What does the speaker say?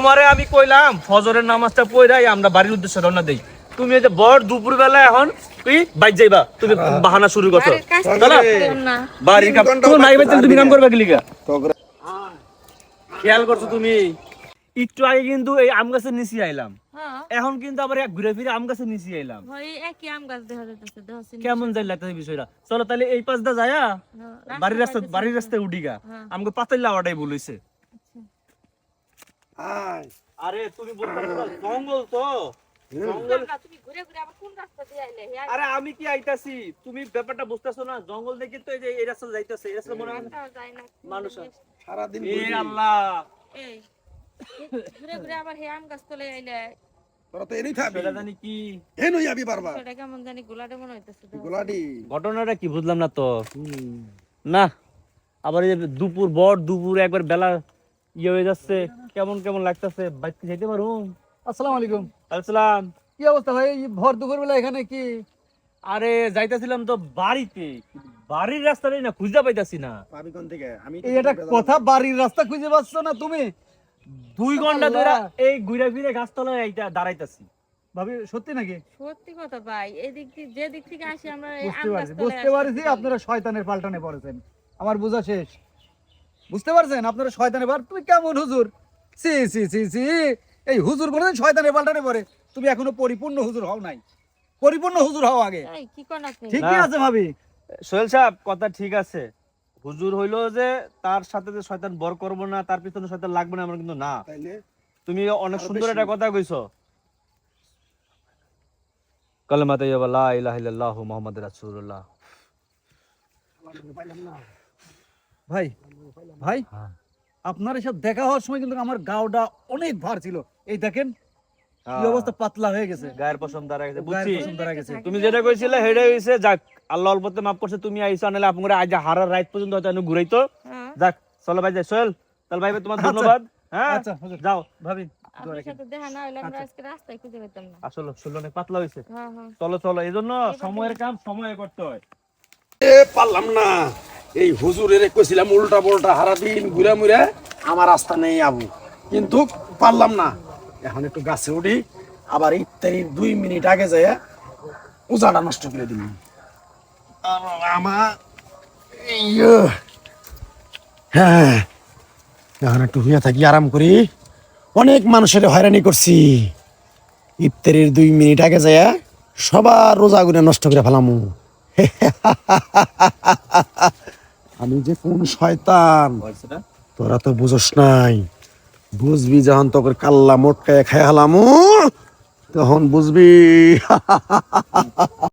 তোমারে আমি কইলাম ফজরের নামাজটা পড়াই আমরা বাড়ির উদ্দেশ্যে রওনা দেই। তুমি এই যে বড় দুপুর বেলা এখন তুই বাইক যাইবা, তুমি বাহানা শুরু করছো। বাড়ির কাম তুমি নাই বাইতে তুমি কাম করবা কি লিগা? খেয়াল করছো তুমি? একটু আগে কিন্তু এই আম গাছের নিচে আইলাম, এখন কিন্তু আবার এক ঘুরে ফিরে আম গাছের নিচে আইলাম। কেমন যাই লাগতেছে বিষয়টা। চলো তাহলে এই পাশটা যায়া বাড়ির রাস্তায় উঠি গা, আমাকে পাতাইলা ওটাই বলেছে। আরে তুমি বলতে জঙ্গল তো আরে আমি কি আইতাছি, তুমি ব্যাপারটা বুঝতেছো না? জঙ্গল দেখি তো এই যে এই রাস্তা যাইতাছে, এই রাস্তা মনে হয় মানুষ সারা দিন। এ আল্লাহ, এই ঘুরে ঘুরে আবার হে আম গাছ তলে আইলে তোরা তো এরই থাকবি, সেটা জানি কি এনই আবি বারবার, সেটা কেমন জানি গোলাডে মনে হইতাছে। গোলাডি ঘটনাটা কি বুঝলাম না তো। না আবার এই দুপুর দুপুর একবার বেলা ইয়ে হয়ে যাচ্ছে, কেমন কেমন লাগতেছে। বাইক যেতে পারো? আসসালামু আলাইকুম। আসসালাম। কি অবস্থা ভাই ভর দুপুর বেলা এখানে কি? আরে যাইতাছিলাম তো বাড়িতে, বাড়ির রাস্তাটাই না খুঁজে পাইতাছি না। পাবি কোন থেকে? আমি এটা কথা, বাড়ির রাস্তা খুঁজে পাচ্ছ না তুমি? 2 ঘন্টা ধরে এই ঘুরে ফিরে গাছতলায় আইতা দাঁড়াইতাছি। ভাবি সত্যি নাকি? সত্যি কথা ভাই, এদিক থেকে যে দিক থেকে আসি আমরা বুঝতে পারছি আপনারা শয়তানের পাল্টানে পড়েছেন, আমার বোঝা শেষ। বুঝতে পারছেন আপনারা শয়তানের পাল্টা? তুমি কেমন হুজুর? সি সি সি সি, এই হুজুর বলেন শয়তানের পাল্টানে পড়ে? তুমি এখনো পরিপূর্ণ হুজুর হও নাই, পরিপূর্ণ হুজুর হও আগে। কি কোন আছে? ঠিকই আছে ভাবি, সোহেল সাহেব কথা ঠিক আছে। হুজুর হইলো যে তার সাথে যে শয়তান বর করব না, তার পিছনে শয়তান লাগবে না, আমরা কিন্তু না। তাইলে তুমি অনেক সুন্দর একটা কথা কইছো। কালেমা তাইয়্যিবা লা ইলাহা ইল্লাল্লাহু মুহাম্মাদুর রাসূলুল্লাহ। ভাই ভাই আপনার এসব দেখা হওয়ার সময় কিন্তু আমার গাওটা অনেক ভার ছিল। এই দেখেন কি অবস্থা, পাতলা হয়ে গেছে, গায়ের পশম দাঁড়া গেছে। বুঝছি তুমি যেটা কইছিলে সেটাই হইছে। যাক আল্লাহ অল্পতে মাফ করছে, তুমি আইছো, নালে আপনারা আজ হারার রাত পর্যন্ত হয়তো ঘুরাইতো। যাক চলো ভাই যাই। সোহেল তাহলে ভাই তোমার ধন্যবাদ। হ্যাঁ আচ্ছা যাও ভাবি। আপনার সাথে দেখা না হইলে আমরা আজকে রাস্তায় খুঁজে পেতাম না। আসলে শুনলো অনেক পাতলা হইছে। চলো চলো, এইজন্য সময়ের কাম সময়ে করতে হয়। এ পারলাম না, এই হুজুরের কইছিলাম উল্টা পাল্টা হারা দিন ঘুরে মুড়ে আমার রাস্তা নেই আবু, কিন্তু পারলাম না। এখন একটু গাছে উঠি, আবার ইত্যাদির 2 মিনিট আগে যায় উজাটা নষ্ট করে দিন। হ্যাঁ এখন একটু হুইয়া থাকি, আরাম করি। অনেক মানুষের হয়রানি করছি, ইফতারির 2 মিনিট আগে যায় সবার রোজা গুনে নষ্ট করে ফেলাম। আমি যে কোন শয়তান তোরা তো বুঝস নাই, বুঝবি যখন তোকে কাল্লা মোটকায় খাই হালাম তখন বুঝবি।